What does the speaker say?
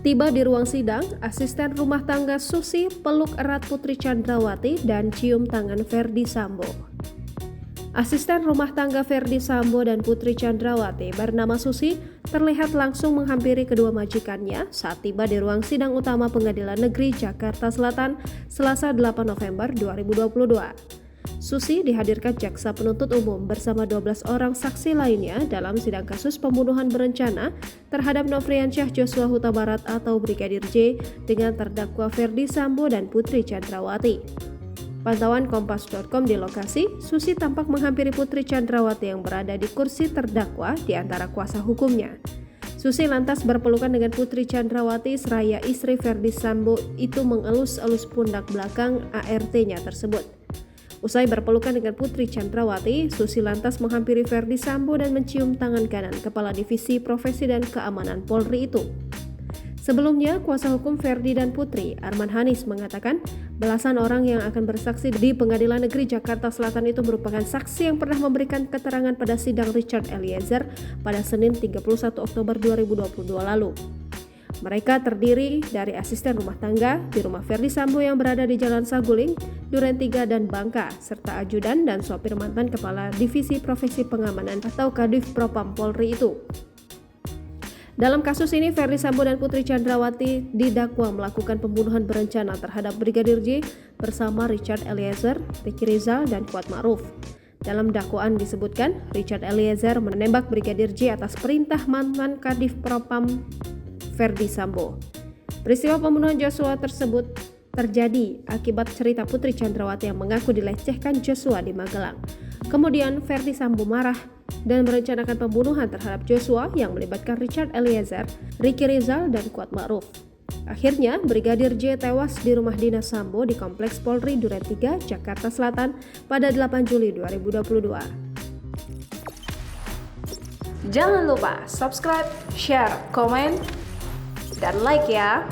Tiba di ruang sidang, asisten rumah tangga Susi peluk erat Putri Chandrawati dan cium tangan Verdi Sambo. Asisten rumah tangga Verdi Sambo dan Putri Chandrawati bernama Susi terlihat langsung menghampiri kedua majikannya saat tiba di ruang sidang utama Pengadilan Negeri Jakarta Selatan Selasa 8 November 2022. Susi dihadirkan jaksa penuntut umum bersama 12 orang saksi lainnya dalam sidang kasus pembunuhan berencana terhadap Nofriansyah Joshua Huta Barat atau Brigadir J dengan terdakwa Verdi Sambo dan Putri Chandrawati. Pantauan Kompas.com di lokasi, Susi tampak menghampiri Putri Chandrawati yang berada di kursi terdakwa di antara kuasa hukumnya. Susi lantas berpelukan dengan Putri Chandrawati seraya istri Verdi Sambo itu mengelus-elus pundak belakang ART-nya tersebut. Usai berpelukan dengan Putri Chandrawati, Susi lantas menghampiri Verdi Sambo dan mencium tangan kanan Kepala Divisi Profesi dan Keamanan Polri itu. Sebelumnya, kuasa hukum Verdi dan Putri, Arman Hanis, mengatakan belasan orang yang akan bersaksi di Pengadilan Negeri Jakarta Selatan itu merupakan saksi yang pernah memberikan keterangan pada sidang Richard Eliezer pada Senin 31 Oktober 2022 lalu. Mereka terdiri dari asisten rumah tangga di rumah Verdi Sambo yang berada di Jalan Saguling, Duren 3 dan Bangka, serta ajudan dan sopir mantan Kepala Divisi Profesi Pengamanan atau Kadif Propam Polri itu. Dalam kasus ini, Verdi Sambo dan Putri Chandrawati didakwa melakukan pembunuhan berencana terhadap Brigadir J bersama Richard Eliezer, Ricky Rizal, dan Kuat Ma'ruf. Dalam dakwaan disebutkan, Richard Eliezer menembak Brigadir J atas perintah mantan Kadif Propam Verdi Sambo. Peristiwa pembunuhan Joshua tersebut terjadi akibat cerita Putri Chandrawati yang mengaku dilecehkan Joshua di Magelang. Kemudian Verdi Sambo marah dan merencanakan pembunuhan terhadap Joshua yang melibatkan Richard Eliezer, Ricky Rizal, dan Kuat Ma'ruf. Akhirnya, Brigadir J tewas di rumah dinas Sambo di Kompleks Polri Duren 3, Jakarta Selatan pada 8 Juli 2022. Jangan lupa subscribe, share, komen, dan like ya.